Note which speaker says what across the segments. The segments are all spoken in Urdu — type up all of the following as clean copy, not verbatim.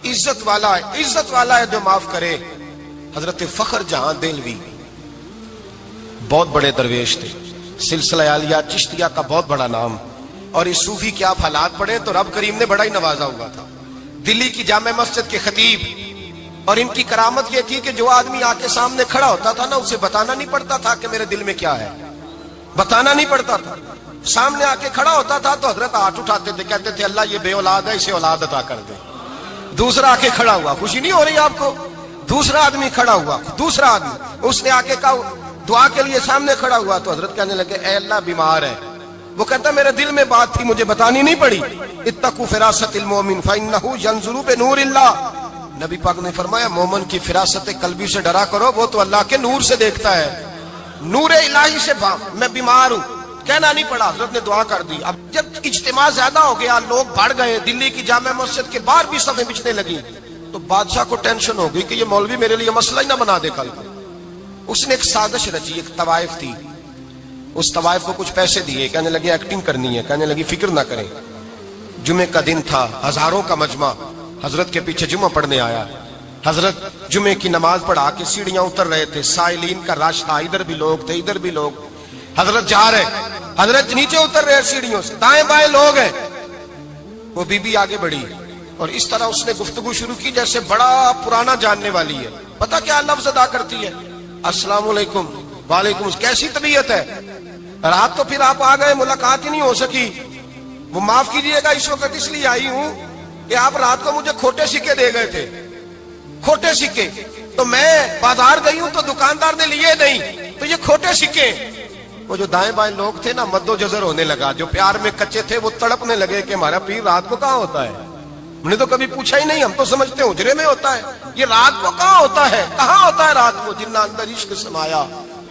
Speaker 1: عزت والا ہے، عزت والا ہے جو معاف کرے۔ حضرت فخر جہاں دہلوی بہت بڑے درویش تھے، سلسلہ عالیہ چشتیہ کا بہت بڑا نام، اور اس صوفی کے آپ حالات پڑھیں تو رب کریم نے بڑا ہی نوازا ہوا تھا۔ دلی کی جامع مسجد کے خطیب، اور ان کی کرامت یہ تھی کہ جو آدمی آ کے سامنے کھڑا ہوتا تھا نا، اسے بتانا نہیں پڑتا تھا کہ میرے دل میں کیا ہے، بتانا نہیں پڑتا تھا۔ سامنے آ کے کھڑا ہوتا تھا تو حضرت ہاتھ اٹھاتے تھے، کہتے تھے اللہ یہ بے اولاد ہے، اسے اولاد عطا کر دے۔ دوسرا آ کے کھڑا ہوا، خوشی نہیں ہو رہی آپ کو؟ دوسرا آدمی کھڑا ہوا، دوسرا آدمی، اس نے آ کے کہا دعا کے لیے سامنے کھڑا ہوا تو حضرت کہنے لگے اے اللہ بیمار ہے۔ وہ کہتا میرے دل میں بات تھی، مجھے بتانی نہیں پڑی۔ اتقوا فراست المؤمن فانه ينظر بنور اللہ، نبی پاک نے فرمایا مومن کی فراست قلبی سے ڈرا کرو، وہ تو اللہ کے نور سے دیکھتا ہے، نور الہی سے۔ میں بیمار ہوں، کہنا نہیں پڑا، حضرت نے دعا کر دی۔ اب جب اجتماع زیادہ ہو گیا، لوگ بڑھ گئے، دلی کی جامع مسجد کے باہر بھی صفیں بچھنے لگی، تو بادشاہ کو ٹینشن ہو گئی کہ یہ مولوی میرے لیے مسئلہ ہی نہ بنا دے کل کو۔ اس نے ایک سازش رچی، ایک طوائف تھی، اس طوائف کو کچھ پیسے دیے، کہنے لگے ایکٹنگ کرنی ہے، کہنے لگی فکر نہ کریں۔ جمعے کا دن تھا، ہزاروں کا مجمع حضرت کے پیچھے جمعہ پڑھنے آیا۔ حضرت جمعے کی نماز پڑھا کے سیڑھیاں اتر رہے تھے، سائلین کا رش تھا، ادھر بھی لوگ تھے ادھر بھی لوگ۔ حضرت جا رہے، حضرت نیچے اتر رہے سیڑھیوں سے، دائیں بائیں لوگ ہیں۔ وہ بی بی آگے بڑھی اور اس طرح اس نے گفتگو شروع کی جیسے بڑا پرانا جاننے والی ہے۔ پتہ کیا لفظ ادا کرتی ہے؟ السلام علیکم، وعلیکم السلام، کیسی طبیعت ہے؟ رات تو پھر آپ آ گئے، ملاقات ہی نہیں ہو سکی۔ وہ معاف کیجئے گا، اس وقت اس لیے آئی ہوں کہ آپ رات کو مجھے کھوٹے سکے دے گئے تھے، کھوٹے سکے، تو میں بازار گئی ہوں تو دکاندار نے لیے نہیں، تو یہ کھوٹے سکے۔ وہ جو دائیں بائیں لوگ تھے نا، مد و جزر ہونے لگا، جو پیار میں کچے تھے وہ تڑپنے لگے کہ ہمارا پیر رات کو کہاں ہوتا ہے، ہم نے تو کبھی پوچھا ہی نہیں، ہم تو سمجھتے ہیں حجرے میں ہوتا ہے، یہ رات کو کہاں ہوتا ہے، کہاں ہوتا ہے رات کو؟ جنہ اندر عشق سمایا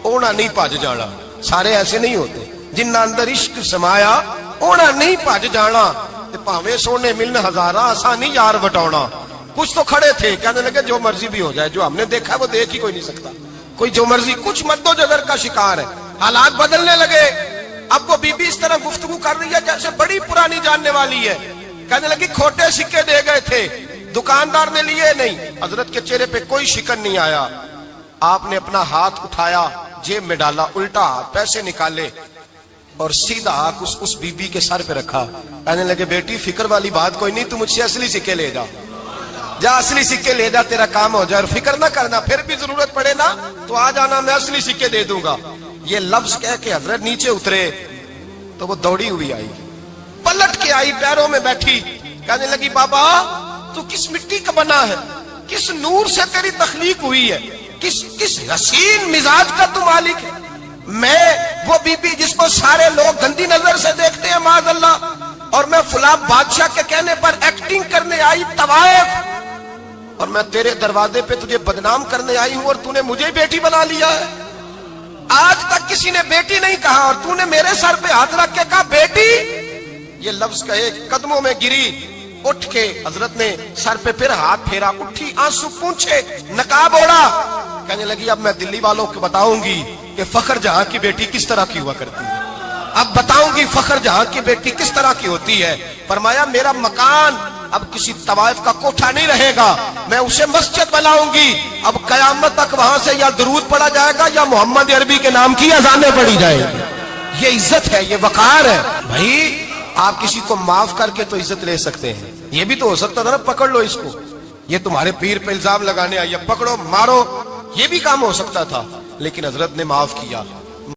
Speaker 1: اونا نہیں پاج جانا۔ سارے ایسے نہیں ہوتے، جنہ اندر عشق سمایا اونا نہیں پاج جانا، پاویں سونے ملن ہزارہ آسانی یار بٹونا۔ کچھ تو کھڑے تھے، کہنے لگے جو مرضی بھی ہو جائے، جو ہم نے دیکھا وہ دیکھ ہی کوئی نہیں سکتا، کوئی جو مرضی، کچھ مد و جزر کا شکار ہے۔ حالات بدلنے لگے، اب وہ بی بی اس طرح گفتگو کر رہی ہے جیسے بڑی پرانی جاننے والی ہے۔ کہنے لگی کھوٹے سکے دے گئے تھے، دکاندار نے لیے نہیں۔ حضرت کے چہرے پہ کوئی شکن نہیں آیا، آپ نے اپنا ہاتھ اٹھایا، جیب میں ڈالا، الٹا ہاتھ، پیسے نکالے اور سیدھا ہاتھ اس بی بی کے سر پہ رکھا۔ کہنے لگے بیٹی فکر والی بات کوئی نہیں، تم مجھ سے اصلی سکے لے جا، جا اصلی سکے لے جا، تیرا کام ہو جائے، اور فکر نہ کرنا، پھر بھی ضرورت پڑے نا تو آ جانا، میں اصلی سکے دے دوں گا۔ یہ لفظ کہہ کے حضرت نیچے اترے تو وہ دوڑی ہوئی آئی، پلٹ کے آئی، پیروں میں بیٹھی، کہنے لگی بابا تو کس مٹی کا بنا ہے، کس نور سے تیری تخلیق ہوئی ہے، کس حسین مزاج کا تو مالک ہے؟ میں وہ بی بی جس کو سارے لوگ گندی نظر سے دیکھتے ہیں معاذ اللہ، اور میں فلاں بادشاہ کے کہنے پر ایکٹنگ کرنے آئی طوائف، اور میں تیرے دروازے پہ تجھے بدنام کرنے آئی ہوں اور تو نے مجھے بیٹی بنا لیا ہے۔ آج تک کسی نے بیٹی نہیں کہا اور تو نے میرے سر پہ ہاتھ رکھ کے کہا بیٹی۔ یہ لفظ کہے قدموں میں گری، اٹھ کے حضرت نے سر پہ پھر ہاتھ پھیرا، اٹھی، آنسو پونچھے، نقاب اوڑا، کہنے لگی اب میں دلی والوں کو بتاؤں گی کہ فخر جہاں کی بیٹی کس طرح کی ہوا کرتی ہے، اب بتاؤں گی فخر جہاں کی بیٹی کس طرح کی ہوتی ہے۔ فرمایا میرا مکان اب کسی طوائف کا کوٹھا نہیں رہے گا، میں اسے مسجد بناؤں گی، اب قیامت تک وہاں سے یا درود پڑھا جائے گا یا محمد عربی کے نام کی اذانیں پڑھی جائیں گی۔ یہ عزت ہے، یہ وقار ہے۔ بھائی آپ کسی کو معاف کر کے تو عزت لے سکتے ہیں، یہ بھی تو ہو سکتا تھا نا پکڑ لو اس کو، یہ تمہارے پیر پہ الزام لگانے آئی ہے، پکڑو مارو، یہ بھی کام ہو سکتا تھا، لیکن حضرت نے معاف کیا۔